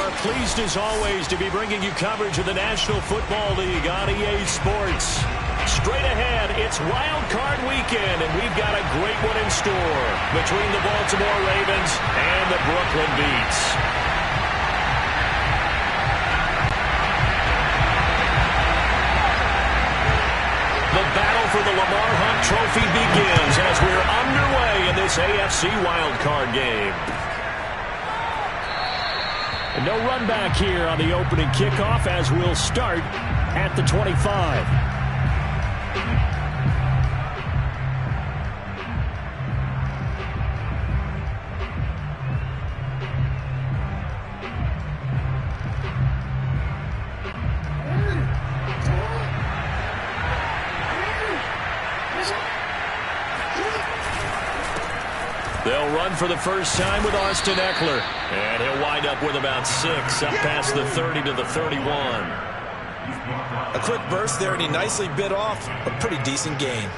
are pleased as always to be bringing you coverage of the National Football League on EA Sports. Straight ahead, it's Wild Card Weekend, and we've got a great one in store between the Baltimore Ravens and the Brooklyn Beats. The battle for the Lamar Hunt Trophy begins as we're underway in this AFC Wild Card game. And no run back here on the opening kickoff as we'll start at the 25. They'll run for the first time with Austin Eckler. And he'll wind up with about 6 up past the 30 to the 31. A quick burst there, and he nicely bit off a pretty decent gain.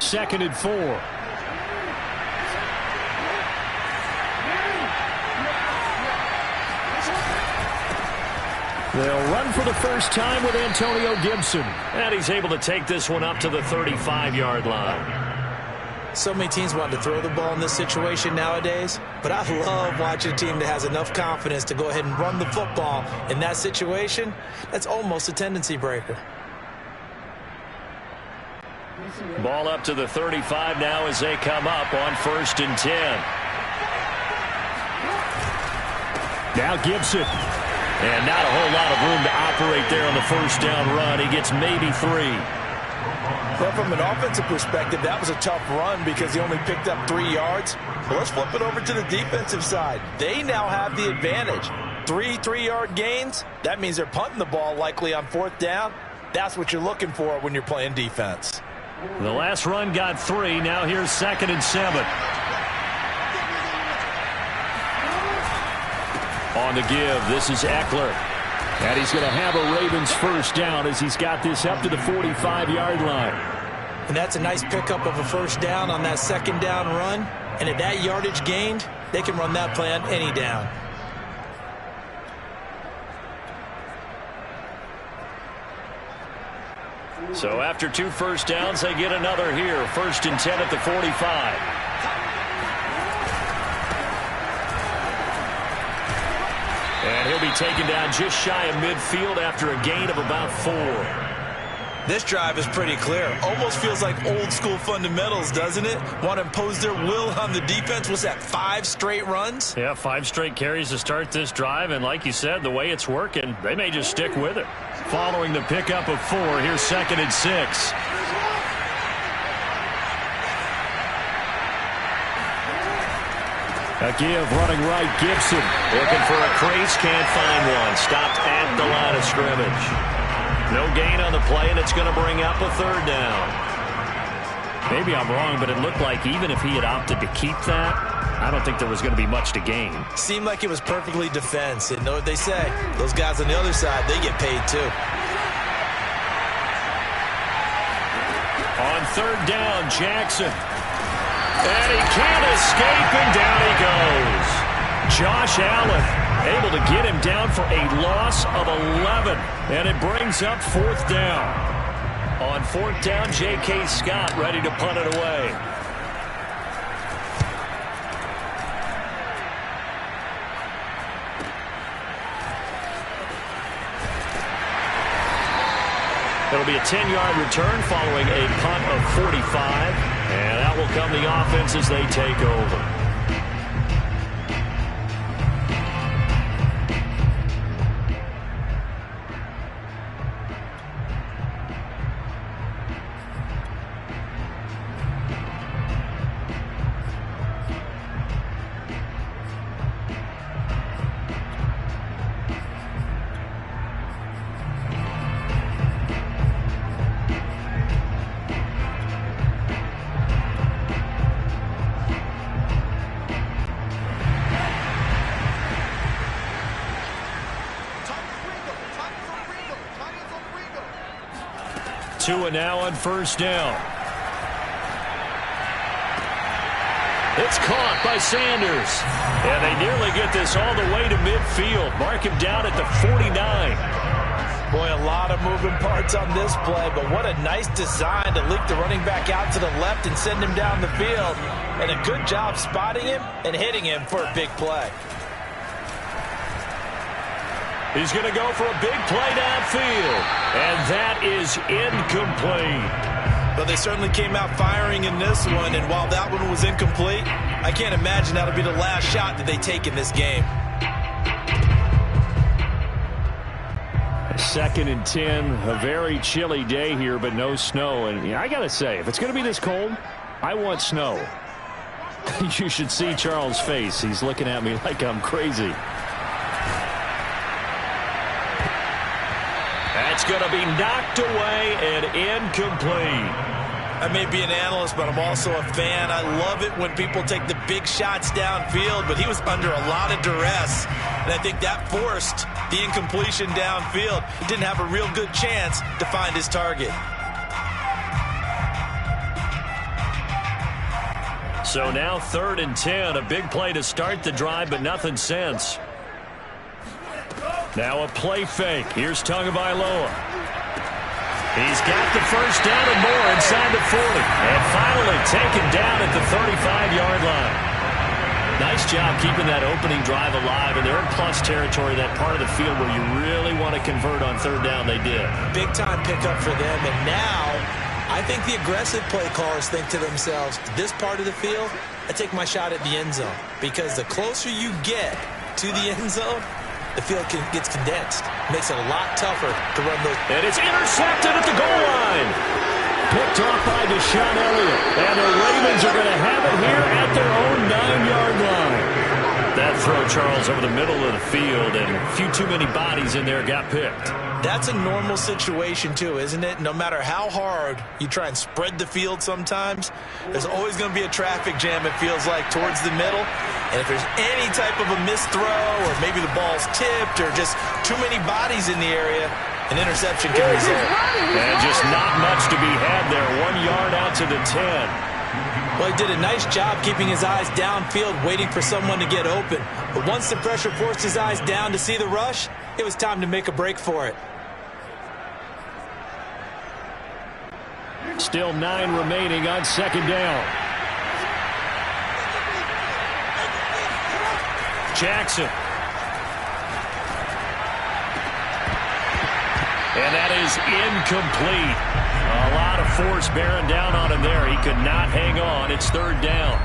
Second and 4. They'll run for the first time with Antonio Gibson. And he's able to take this one up to the 35-yard line. So many teams want to throw the ball in this situation nowadays, but I love watching a team that has enough confidence to go ahead and run the football in that situation. That's almost a tendency breaker. Ball up to the 35 now as they come up on 1st and 10. Now Gibson. And not a whole lot of room to operate there on the first down run. He gets maybe 3. Well, from an offensive perspective, that was a tough run because he only picked up 3 yards. Well, let's flip it over to the defensive side. They now have the advantage. 3 3-yard gains. That means they're punting the ball likely on 4th down. That's what you're looking for when you're playing defense. The last run got 3. Now here's 2nd and 7. On the give, this is Eckler. And he's going to have a Ravens first down as he's got this up to the 45-yard line. And that's a nice pickup of a first down on that 2nd down run. And at that yardage gained, they can run that play on any down. So after 2 first downs, they get another here. 1st and 10 at the 45. And he'll be taken down just shy of midfield after a gain of about 4. This drive is pretty clear. Almost feels like old school fundamentals, doesn't it? Want to impose their will on the defense. Was that 5 straight runs? Yeah, 5 straight carries to start this drive. And like you said, the way it's working, they may just stick with it. Following the pickup of 4, here's 2nd and 6. A give, running right, Gibson. Looking for a crease, can't find one. Stopped at the line of scrimmage. No gain on the play, and it's going to bring up a 3rd down. Maybe I'm wrong, but it looked like even if he had opted to keep that, I don't think there was going to be much to gain. Seemed like it was perfectly defense. And know what they say? Those guys on the other side, they get paid too. On 3rd down, Jackson. And he can't escape, and down he goes. Josh Allen able to get him down for a loss of 11. And it brings up 4th down. On 4th down, J.K. Scott ready to punt it away. It'll be a 10-yard return following a punt of 45. And that will come the offense as they take over. Tua now on first down. It's caught by Sanders. And they nearly get this all the way to midfield. Mark him down at the 49. Boy, a lot of moving parts on this play, but what a nice design to leak the running back out to the left and send him down the field. And a good job spotting him and hitting him for a big play. He's going to go for a big play downfield. And that is incomplete. But they certainly came out firing in this one, and while that one was incomplete, I can't imagine that'll be the last shot that they take in this game. 2nd and 10, a very chilly day here, but no snow. And I got to say, if it's going to be this cold, I want snow. You should see Charles' face. He's looking at me like I'm crazy. That's going to be knocked away and incomplete. I may be an analyst, but I'm also a fan. I love it when people take the big shots downfield, but he was under a lot of duress, and I think that forced the incompletion downfield. He didn't have a real good chance to find his target. So now 3rd and 10, a big play to start the drive, but nothing since. Now a play fake. Here's Tagovailoa. He's got the first down and more inside the 40. And finally taken down at the 35-yard line. Nice job keeping that opening drive alive. And they're in plus territory, that part of the field where you really want to convert on 3rd down. They did. Big-time pickup for them. And now I think the aggressive play callers think to themselves, this part of the field, I take my shot at the end zone. Because the closer you get to the end zone, the field gets condensed. Makes it a lot tougher to run those. And it's intercepted at the goal line. Picked off by Deshaun Elliott. And the Ravens are going to have it here at their own 9-yard line. That throw, Charles, over the middle of the field, and a few too many bodies in there got picked. That's a normal situation, too, isn't it? No matter how hard you try and spread the field sometimes, there's always going to be a traffic jam, it feels like, towards the middle. And if there's any type of a missed throw, or maybe the ball's tipped, or just too many bodies in the area, an interception can result. And just not much to be had there. 1 yard out to the 10. Well, he did a nice job keeping his eyes downfield, waiting for someone to get open. But once the pressure forced his eyes down to see the rush, it was time to make a break for it. Still 9 remaining on 2nd down. Jackson. And that is incomplete. A lot of force bearing down on him there. He could not hang on. It's 3rd down.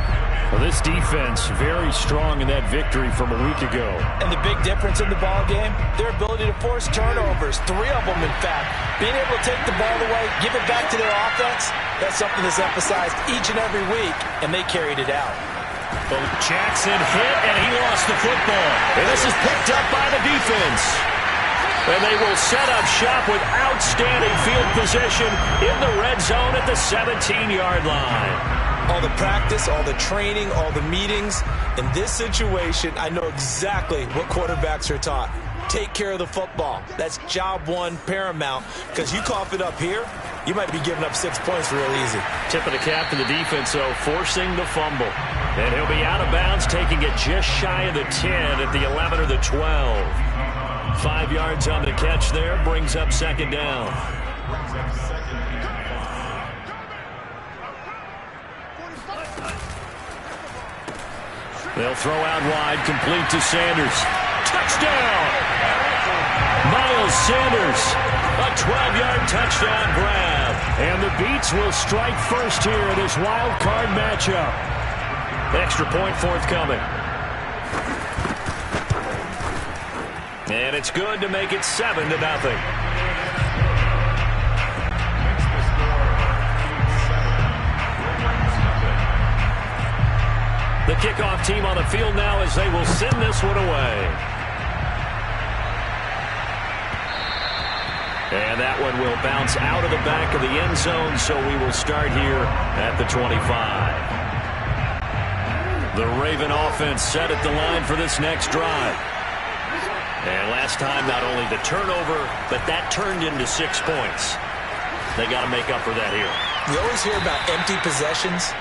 Well, this defense very strong in that victory from a week ago. And the big difference in the ball game, their ability to force turnovers. 3 of them, in fact. Being able to take the ball away, give it back to their offense, that's something that's emphasized each and every week, and they carried it out. Well, Jackson hit, and he lost the football. And this is picked up by the defense. And they will set up shop with outstanding field position in the red zone at the 17-yard line. All the practice, all the training, all the meetings. In this situation, I know exactly what quarterbacks are taught. Take care of the football. That's job one, paramount. Because you cough it up here, you might be giving up 6 points real easy. Tip of the cap to the defense, though, forcing the fumble. And he'll be out of bounds, taking it just shy of the 10 at the 11 or the 12. 5 yards on the catch there, brings up 2nd down. They'll throw out wide, complete to Sanders. Touchdown! Miles Sanders, a 12-yard touchdown grab. And the Beats will strike first here in this wild card matchup. Extra point forthcoming. And it's good to make it 7-0. The kickoff team on the field now as they will send this one away. And that one will bounce out of the back of the end zone, so we will start here at the 25. The Raven offense set at the line for this next drive. And last time, not only the turnover, but that turned into 6 points. They got to make up for that here. We always hear about empty possessions,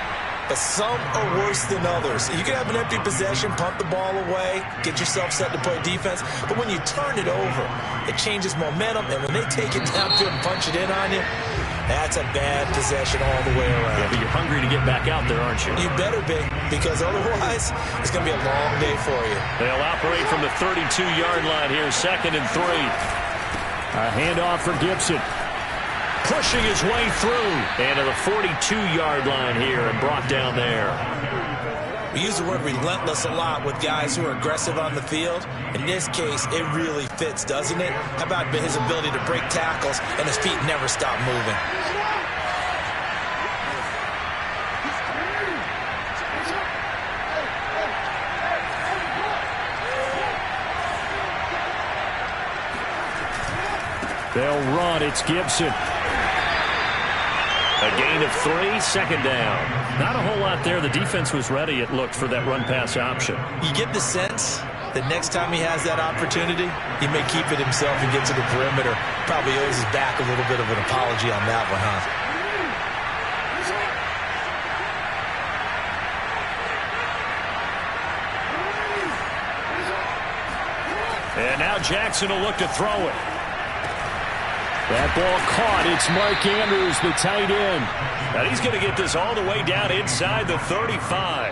but some are worse than others. You can have an empty possession, pump the ball away, get yourself set to play defense, but when you turn it over, it changes momentum, and when they take it downfield and punch it in on you, that's a bad possession all the way around. Yeah, but you're hungry to get back out there, aren't you? You better be, because otherwise it's going to be a long day for you. They'll operate from the 32-yard line here, 2nd and 3. A handoff for Gibson. Pushing his way through. And to the 42-yard line here and brought down there. We use the word relentless a lot with guys who are aggressive on the field. In this case, it really fits, doesn't it? How about his ability to break tackles and his feet never stop moving? They'll run. It's Gibson. A gain of 3, 2nd down. Not a whole lot there. The defense was ready, it looked, for that run-pass option. You get the sense that next time he has that opportunity, he may keep it himself and get to the perimeter. Probably owes his back a little bit of an apology on that one, huh? And now Jackson will look to throw it. That ball caught. It's Mark Andrews, the tight end. And he's going to get this all the way down inside the 35.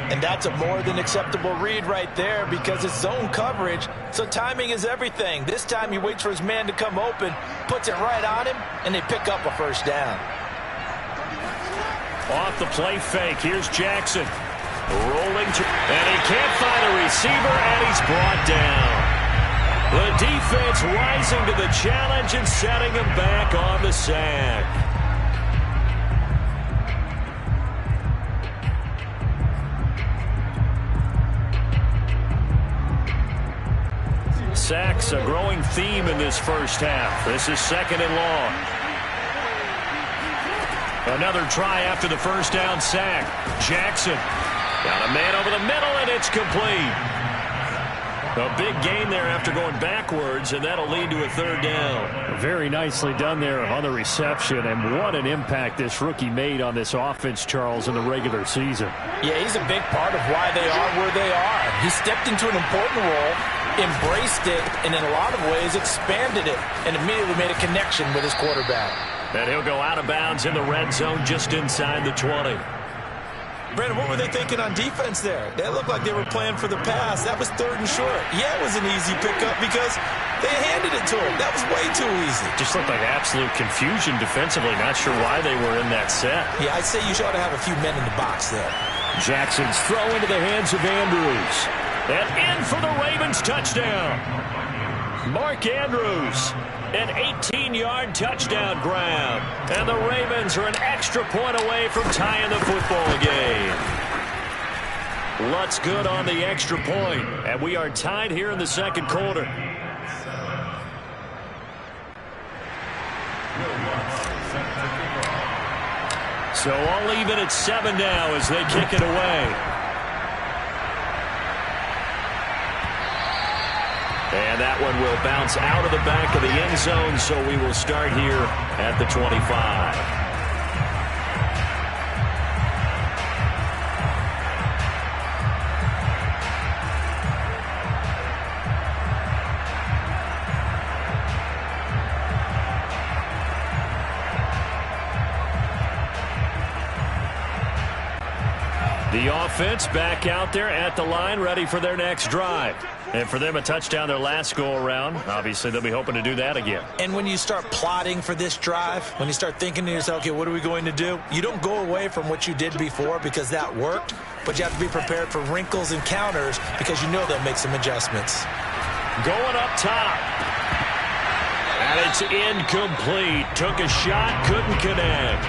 And that's a more than acceptable read right there because it's zone coverage, so timing is everything. This time he waits for his man to come open, puts it right on him, and they pick up a first down. Off the play fake. Here's Jackson. Rolling to, and he can't find a receiver, and he's brought down. The defense rising to the challenge and setting him back on the sack. Sacks, a growing theme in this first half. This is 2nd and long. Another try after the first down sack. Jackson got a man over the middle, and it's complete. A big gain there after going backwards, and that'll lead to a 3rd down. Very nicely done there on the reception, and what an impact this rookie made on this offense, Charles, in the regular season. Yeah, he's a big part of why they are where they are. He stepped into an important role, embraced it, and in a lot of ways expanded it, and immediately made a connection with his quarterback. And he'll go out of bounds in the red zone just inside the 20. Brandon, what were they thinking on defense there? They looked like they were playing for the pass. That was 3rd and short. Yeah, it was an easy pickup because they handed it to him. That was way too easy. Just looked like absolute confusion defensively. Not sure why they were in that set. Yeah, I'd say you should have a few men in the box there. Jackson's throw into the hands of Andrews. And in for the Ravens touchdown. Mark Andrews, an 18-yard touchdown grab. And the Ravens are an extra point away from tying the football game. Lutz good on the extra point. And we are tied here in the 2nd quarter. So all even at 7 now as they kick it away. And that one will bounce out of the back of the end zone, so we will start here at the 25. The offense back out there at the line, ready for their next drive. And for them, a touchdown their last go-around. Obviously, they'll be hoping to do that again. And when you start plotting for this drive, when you start thinking to yourself, okay, what are we going to do? You don't go away from what you did before because that worked, but you have to be prepared for wrinkles and counters because you know they'll make some adjustments. Going up top. And it's incomplete. Took a shot, couldn't connect.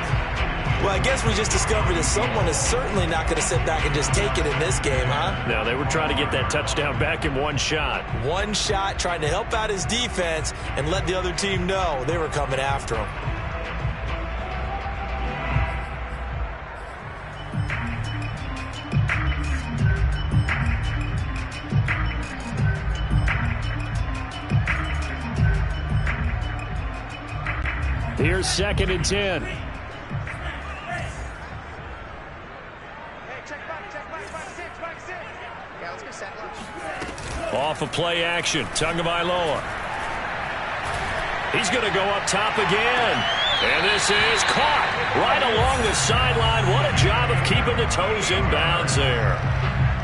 Well, I guess we just discovered that someone is certainly not going to sit back and just take it in this game, huh? No, they were trying to get that touchdown back in one shot. One shot, trying to help out his defense and let the other team know they were coming after him. Here's 2nd and 10. Off of play action. Tagovailoa. He's going to go up top again. And this is caught right along the sideline. What a job of keeping the toes in bounds there.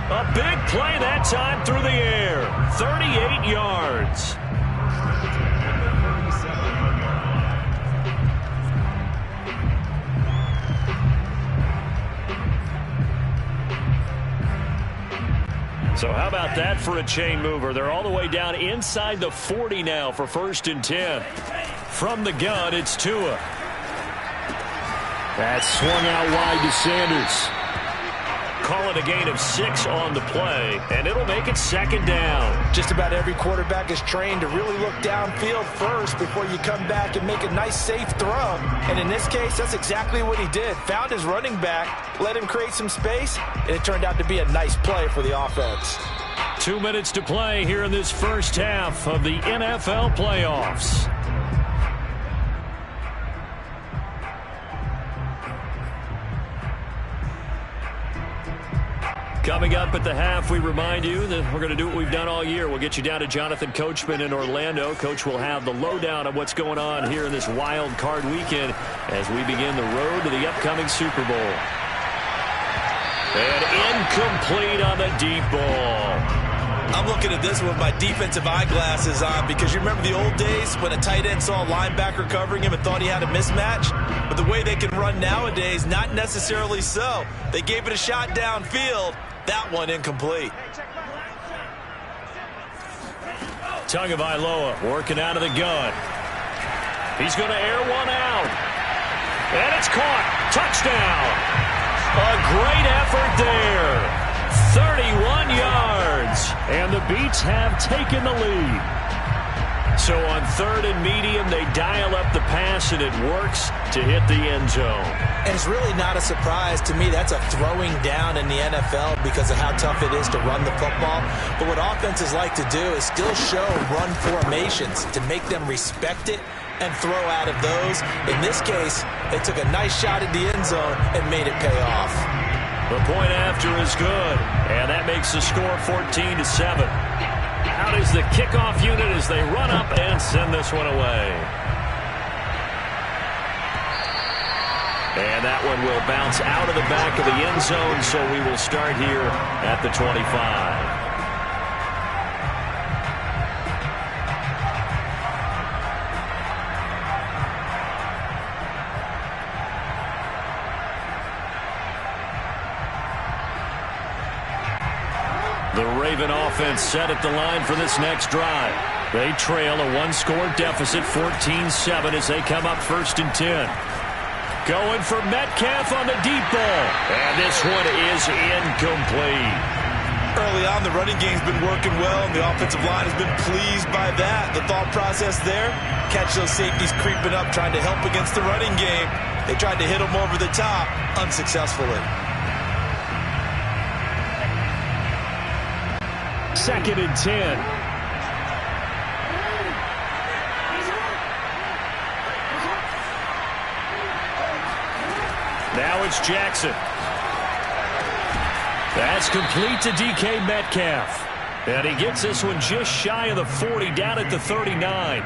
A big play that time through the air. 38 yards. So how about that for a chain mover? They're all the way down inside the 40 now for 1st and 10. From the gun, it's Tua. That's swung out wide to Sanders. Call it a gain of 6 on the play, and it'll make it 2nd down. Just about every quarterback is trained to really look downfield first before you come back and make a nice, safe throw. And in this case, that's exactly what he did. Found his running back, let him create some space, and it turned out to be a nice play for the offense. 2 minutes to play here in this first half of the NFL playoffs. Coming up at the half, we remind you that we're going to do what we've done all year. We'll get you down to Jonathan Coachman in Orlando. Coach will have the lowdown of what's going on here in this wild card weekend as we begin the road to the upcoming Super Bowl. And incomplete on the deep ball. I'm looking at this with my defensive eyeglasses on because you remember the old days when a tight end saw a linebacker covering him and thought he had a mismatch? But the way they can run nowadays, not necessarily so. They gave it a shot downfield. That one incomplete. Tagovailoa working out of the gun. He's going to air one out. And it's caught. Touchdown. A great effort there. 31 yards. And the Beats have taken the lead. So on 3rd and medium, they dial up the pass, and it works to hit the end zone. And it's really not a surprise to me. That's a throwing down in the NFL because of how tough it is to run the football. But what offenses like to do is still show run formations to make them respect it and throw out of those. In this case, they took a nice shot at the end zone and made it pay off. The point after is good, and that makes the score 14-7. Out is the kickoff unit as they run up and send this one away. And that one will bounce out of the back of the end zone, so we will start here at the 25. The Raven offense set at the line for this next drive. They trail a one-score deficit, 14-7, as they come up 1st and 10. Going for Metcalf on the deep ball. And this one is incomplete. Early on, the running game's been working well, and the offensive line has been pleased by that. The thought process there, catch those safeties creeping up, trying to help against the running game. They tried to hit them over the top, unsuccessfully. 2nd and 10. Now it's Jackson. That's complete to DK Metcalf. And he gets this one just shy of the 40, down at the 39.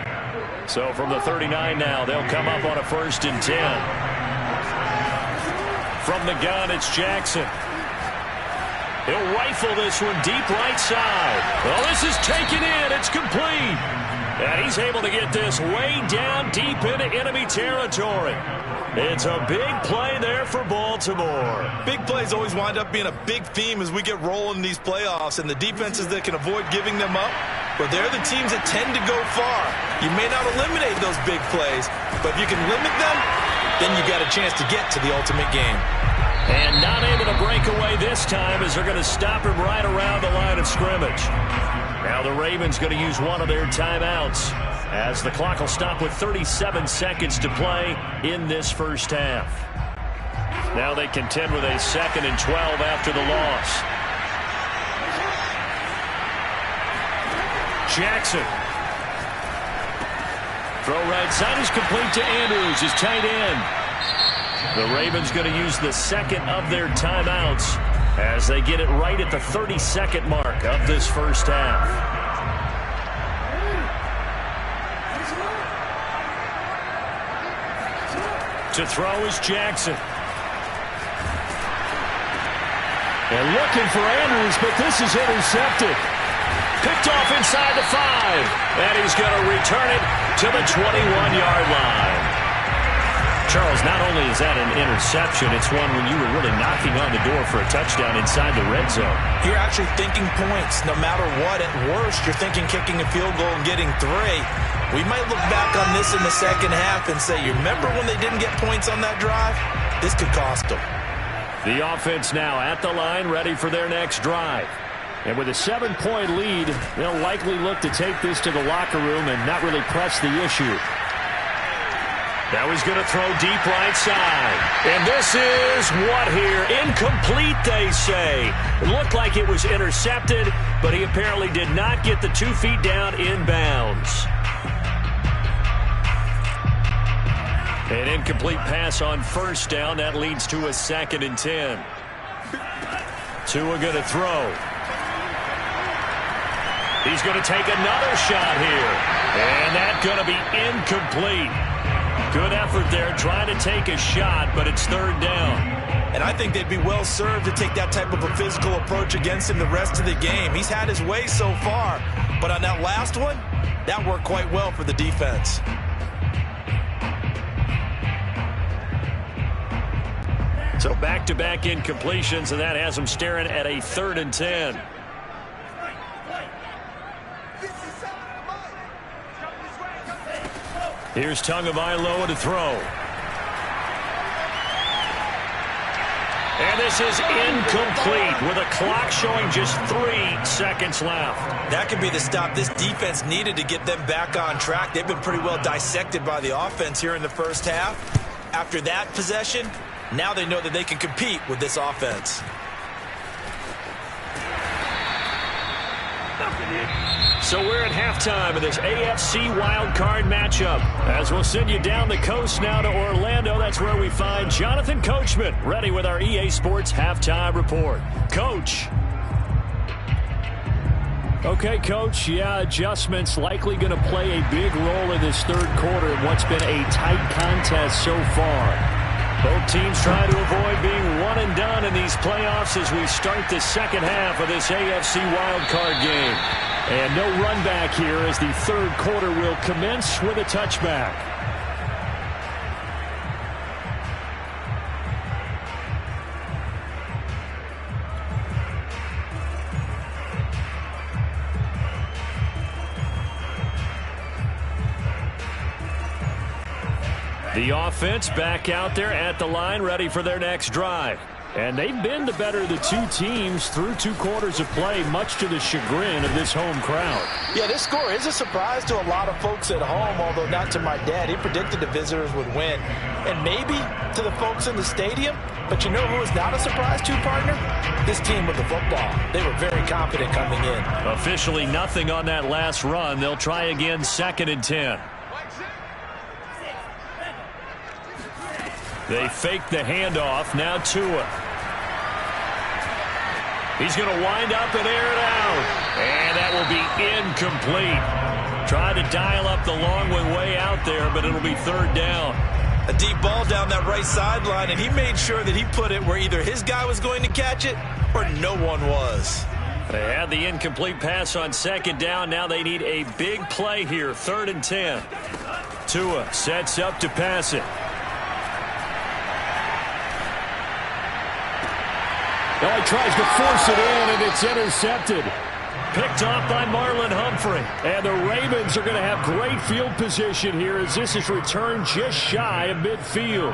So from the 39 now, they'll come up on a 1st and 10. From the gun, it's Jackson. He'll rifle this one deep right side. Well, this is taken in. It's complete. And he's able to get this way down deep into enemy territory. It's a big play there for Baltimore. Big plays always wind up being a big theme as we get rolling in these playoffs, and the defenses that can avoid giving them up, well, they're the teams that tend to go far. You may not eliminate those big plays, but if you can limit them, then you got a chance to get to the ultimate game. And not able to break away this time as they're going to stop him right around the line of scrimmage. Now the Ravens going to use one of their timeouts as the clock will stop with 37 seconds to play in this first half. Now they contend with a 2nd and 12 after the loss. Jackson Throw right side is complete to Andrews, his tight end. The Ravens going to use the second of their timeouts as they get it right at the 30-second mark of this first half. To throw is Jackson. And looking for Andrews, but this is intercepted. Picked off inside the 5. And he's going to return it to the 21-yard line. Charles, not only is that an interception, it's one when you were really knocking on the door for a touchdown inside the red zone. You're actually thinking points. No matter what, at worst, you're thinking kicking a field goal and getting 3. We might look back on this in the second half and say, you remember when they didn't get points on that drive? This could cost them. The offense now at the line, ready for their next drive. And with a 7-point lead, they'll likely look to take this to the locker room and not really press the issue. Now he's going to throw deep right side. And this is what here? Incomplete, they say. It looked like it was intercepted, but he apparently did not get the 2 feet down inbounds. An incomplete pass on first down. That leads to a 2nd and 10. Tua going to throw. He's going to take another shot here. And that's going to be incomplete. Good effort there trying to take a shot, but it's 3rd down. And I think they'd be well served to take that type of a physical approach against him the rest of the game. He's had his way so far, but on that last one, that worked quite well for the defense. So back-to-back incompletions, and that has them staring at a 3rd and 10. Here's Tagovailoa to throw. And this is incomplete with a clock showing just 3 seconds left. That could be the stop this defense needed to get them back on track. They've been pretty well dissected by the offense here in the first half. After that possession, now they know that they can compete with this offense. So we're at halftime of this AFC wildcard matchup. As we'll send you down the coast now to Orlando, that's where we find Jonathan Coachman, ready with our EA Sports halftime report. Coach. Okay, Coach, yeah, adjustments likely going to play a big role in this 3rd quarter in what's been a tight contest so far. Both teams trying to avoid being one and done in these playoffs as we start the second half of this AFC wildcard game. And no run back here as the 3rd quarter will commence with a touchback. The offense back out there at the line, ready for their next drive. And they've been the better of the 2 teams through 2 quarters of play, much to the chagrin of this home crowd. Yeah, this score is a surprise to a lot of folks at home, although not to my dad. He predicted the visitors would win. And maybe to the folks in the stadium. But you know who is not a surprise to, partner? This team with the football. They were very confident coming in. Officially nothing on that last run. They'll try again, 2nd and 10. They fake the handoff. Now Tua. He's going to wind up and air it out. And that will be incomplete. Tried to dial up the long way out there, but it'll be 3rd down. A deep ball down that right sideline, and he made sure that he put it where either his guy was going to catch it or no one was. They had the incomplete pass on 2nd down. Now they need a big play here. 3rd and 10. Tua sets up to pass it. Oh, he tries to force it in, and it's intercepted. Picked off by Marlon Humphrey. And the Ravens are going to have great field position here as this is returned just shy of midfield.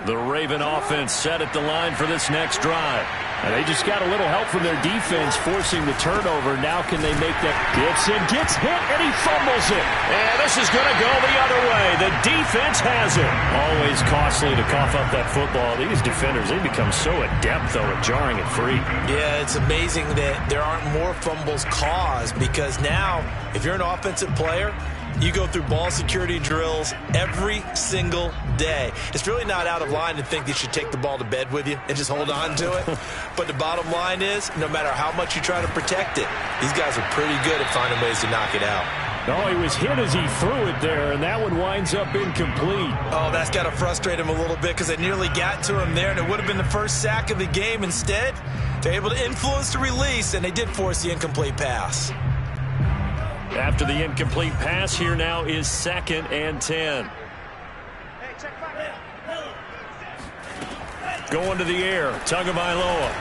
The Raven offense set at the line for this next drive. And they just got a little help from their defense forcing the turnover. Now can they make that? Gibson gets hit, and he fumbles it. And this is going to go the other way. The defense has it. Always costly to cough up that football. These defenders, they become so adept, though, at jarring it free. Yeah, it's amazing that there aren't more fumbles caused, because now, if you're an offensive player, you go through ball security drills every single day. It's really not out of line to think you should take the ball to bed with you and just hold on to it. But the bottom line is, no matter how much you try to protect it, these guys are pretty good at finding ways to knock it out. Oh, he was hit as he threw it there, and that one winds up incomplete. Oh, that's got to frustrate him a little bit, because they nearly got to him there, and it would have been the first sack of the game. Instead, they're able to influence the release, and they did force the incomplete pass. After the incomplete pass, here now is 2nd and 10. Going to the air, Tagovailoa.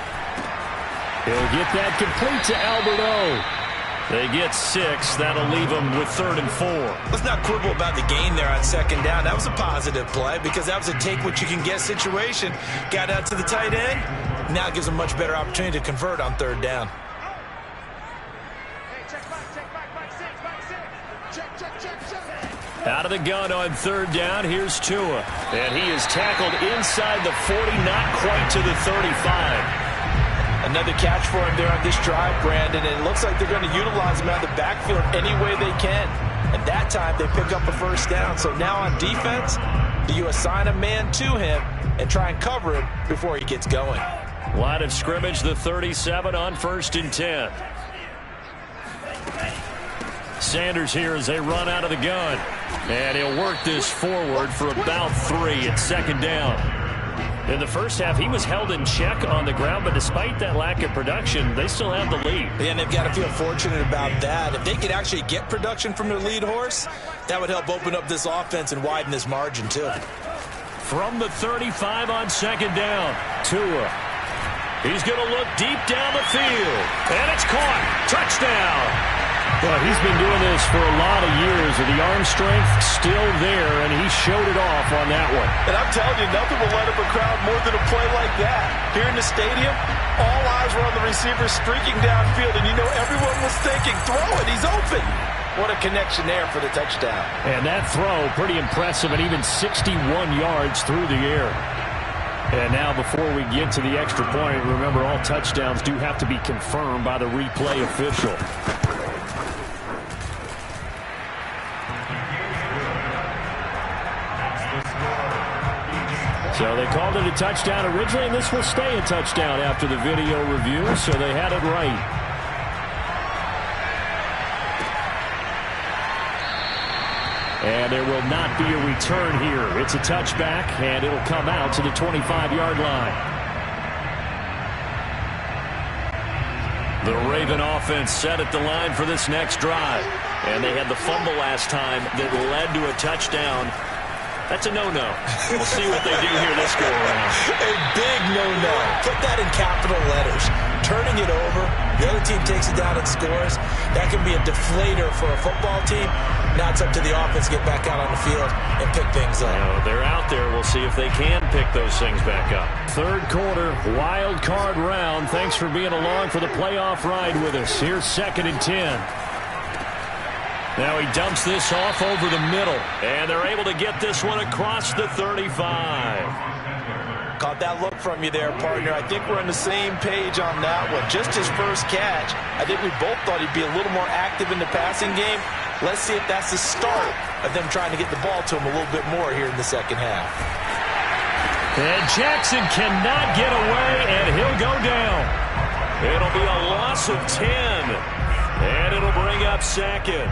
He'll get that complete to Albert O. They get 6. That'll leave them with 3rd and 4. Let's not quibble about the gain there on 2nd down. That was a positive play, because that was a take-what-you-can-get situation. Got out to the tight end. Now it gives them a much better opportunity to convert on 3rd down. Out of the gun on 3rd down, here's Tua. And he is tackled inside the 40, not quite to the 35. Another catch for him there on this drive, Brandon, and it looks like they're going to utilize him out of the backfield any way they can. And that time, they pick up a 1st down. So now on defense, do you assign a man to him and try and cover him before he gets going? Line of scrimmage, the 37 on 1st and 10. Sanders here as they run out of the gun. And he'll work this forward for about 3 at 2nd down. In the first half, he was held in check on the ground, but despite that lack of production, they still have the lead. And they've got to feel fortunate about that. If they could actually get production from their lead horse, that would help open up this offense and widen this margin, too. From the 35 on 2nd down, Tua. He's going to look deep down the field. And it's caught. Touchdown. But he's been doing this for a lot of years, with the arm strength still there, and he showed it off on that one. And I'm telling you, nothing will light up a crowd more than a play like that. Here in the stadium, all eyes were on the receiver streaking downfield, and you know everyone was thinking, throw it, he's open. What a connection there for the touchdown. And that throw, pretty impressive, and even 61 yards through the air. And now before we get to the extra point, remember all touchdowns do have to be confirmed by the replay official. So they called it a touchdown originally, and this will stay a touchdown after the video review, so they had it right. And there will not be a return here. It's a touchback, and it'll come out to the 25-yard line. The Raven offense set at the line for this next drive. And they had the fumble last time that led to a touchdown. That's a no-no. We'll see what they do here this go-around. A big no-no. Put that in capital letters. Turning it over, the other team takes it down and scores. That can be a deflator for a football team. Now it's up to the offense to get back out on the field and pick things up. They're out there. We'll see if they can pick those things back up. 3rd quarter, wild card round. Thanks for being along for the playoff ride with us. Here's 2nd and 10. Now he dumps this off over the middle, and they're able to get this one across the 35. Caught that look from you there, partner. I think we're on the same page on that one. Just his first catch. I think we both thought he'd be a little more active in the passing game. Let's see if that's the start of them trying to get the ball to him a little bit more here in the second half. And Jackson cannot get away, and he'll go down. It'll be a loss of 10, and it'll bring up 2nd.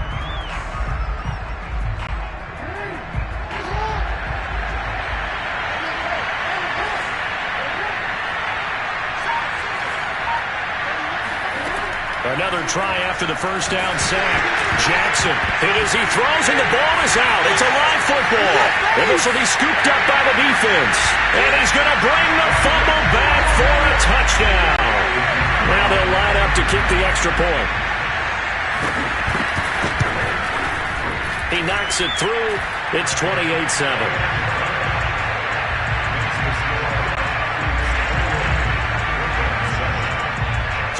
Another try after the first down sack. Jackson hit as he throws, and the ball is out. It's a live football. And this will be scooped up by the defense. And he's going to bring the fumble back for a touchdown. Now they'll line up to kick the extra point. He knocks it through. It's 28-7.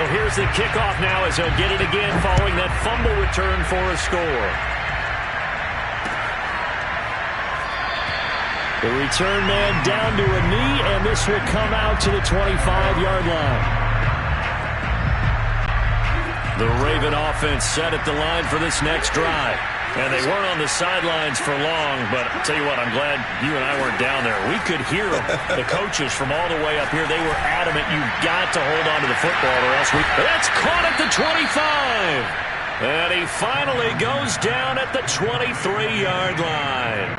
So here's the kickoff now as he'll get it again following that fumble return for a score. The return man down to a knee, and this will come out to the 25-yard line. The Raven offense set at the line for this next drive. And they weren't on the sidelines for long, but I'll tell you what, I'm glad you and I weren't down there. We could hear them, the coaches from all the way up here. They were adamant, you've got to hold on to the football or else That's caught at the 25. And he finally goes down at the 23-yard line.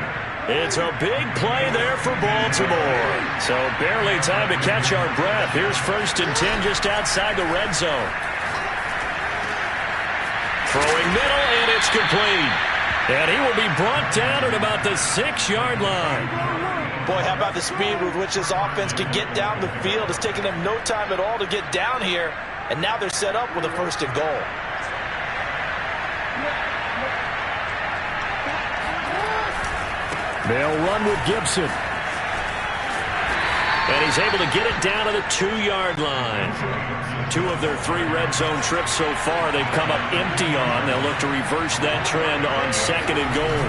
It's a big play there for Baltimore. So barely time to catch our breath. Here's 1st and 10 just outside the red zone. Throwing middle, and it's complete. And he will be brought down at about the 6-yard line. Boy, how about the speed with which this offense can get down the field? It's taken them no time at all to get down here. And now they're set up with a 1st and goal. They'll run with Gibson. And he's able to get it down to the 2-yard line. 2 of their 3 red zone trips so far they've come up empty on. They'll look to reverse that trend on 2nd and goal.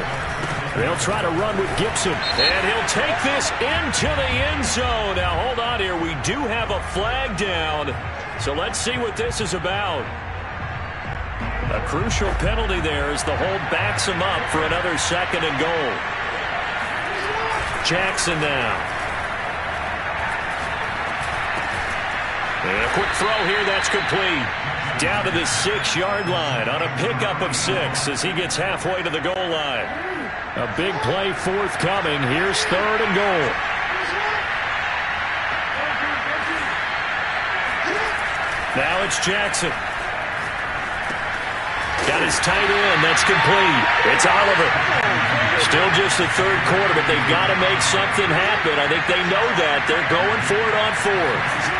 They'll try to run with Gibson. And he'll take this into the end zone. Now, hold on here. We do have a flag down. So let's see what this is about. A crucial penalty there as the hold backs him up for another 2nd and goal. Jackson now. And a quick throw here, that's complete. Down to the 6-yard line on a pickup of 6 as he gets halfway to the goal line. A big play forthcoming. Here's 3rd and goal. Now it's Jackson. Got his tight end. That's complete. It's Oliver. Still just the 3rd quarter, but they've got to make something happen. I think they know that. They're going for it on 4th.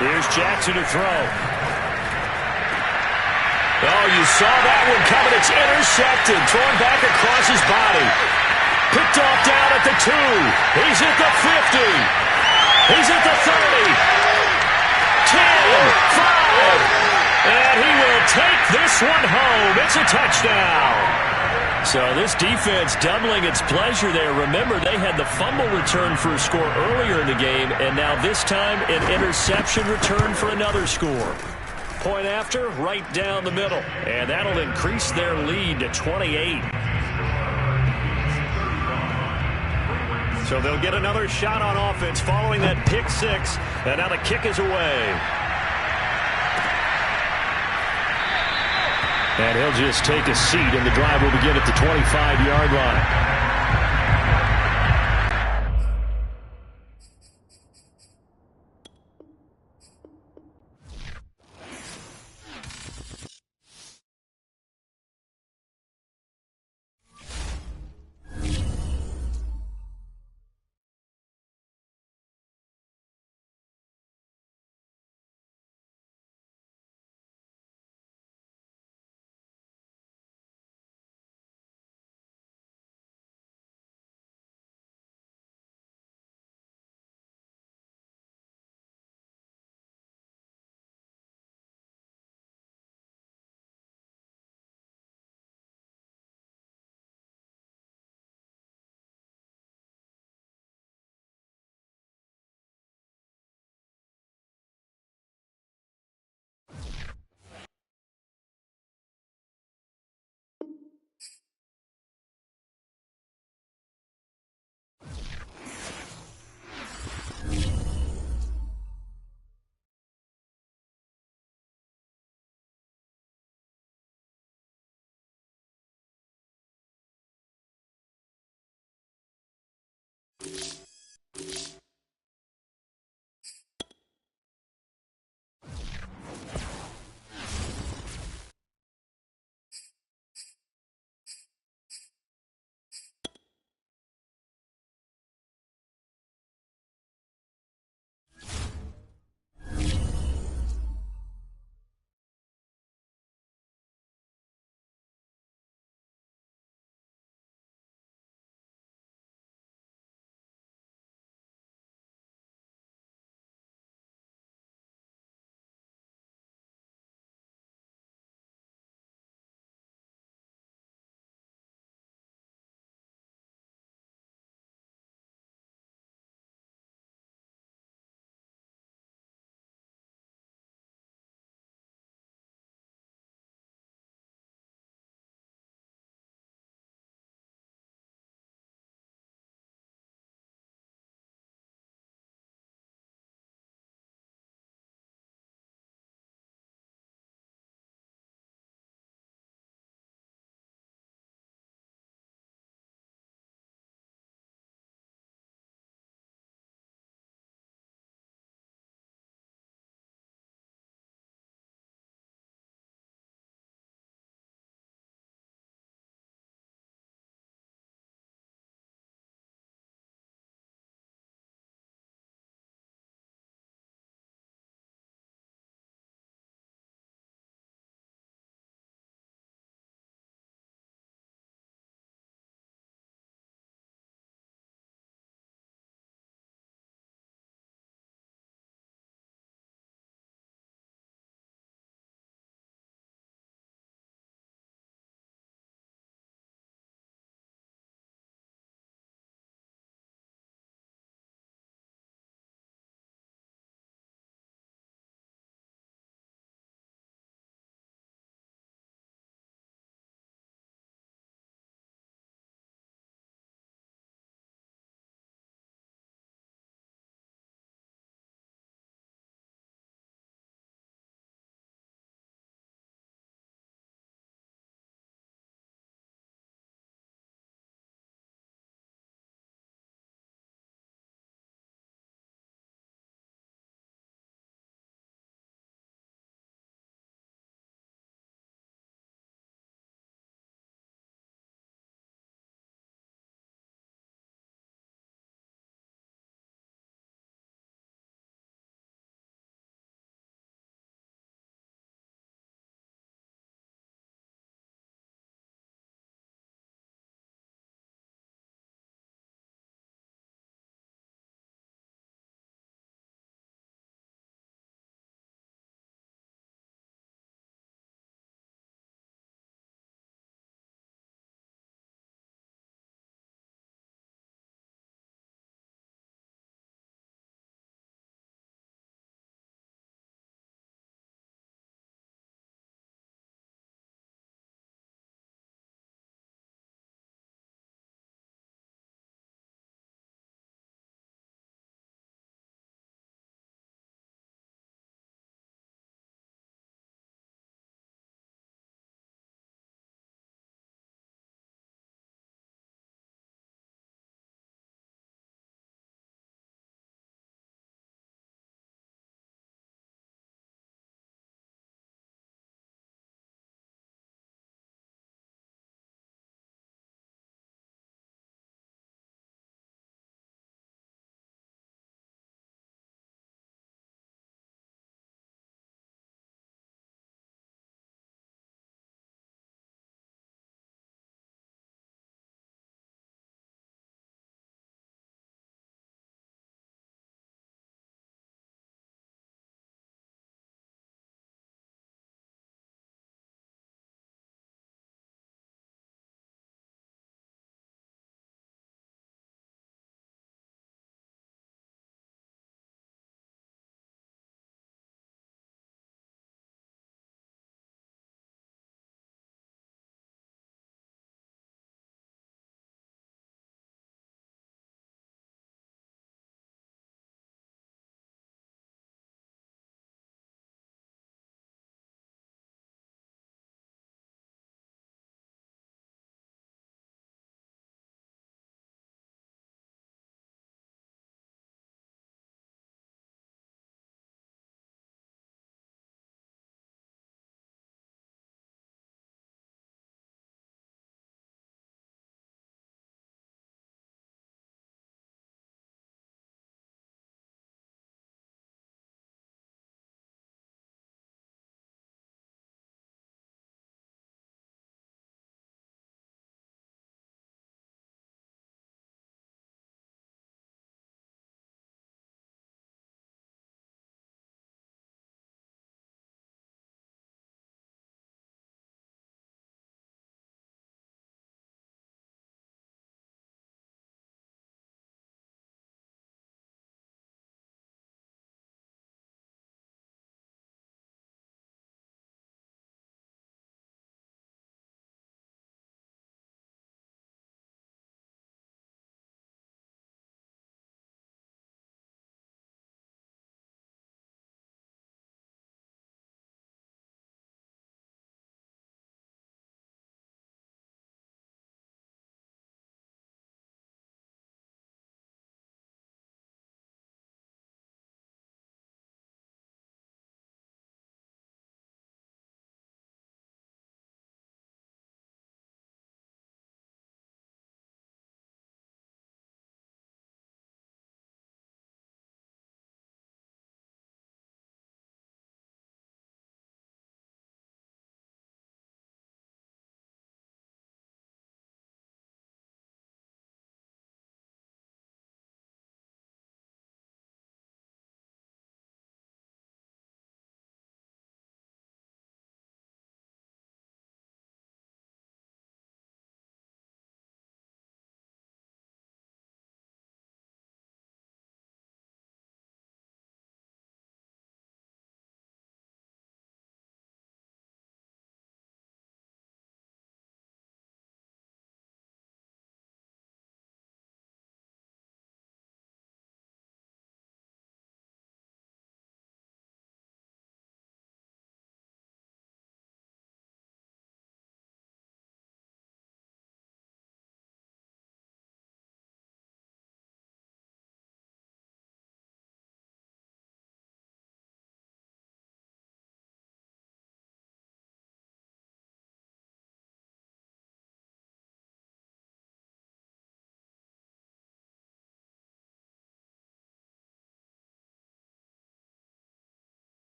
Here's Jackson to throw. Oh, you saw that one coming. It's intercepted. Thrown back across his body. Picked off down at the 2. He's at the 50. He's at the 30. 10, 5. And he will take this one home. It's a touchdown. So this defense doubling its pleasure there. Remember, they had the fumble return for a score earlier in the game, and now this time an interception return for another score. Point after, right down the middle. And that'll increase their lead to 28. So they'll get another shot on offense following that pick 6, and now the kick is away. And he'll just take a seat, and the drive will begin at the 25-yard line.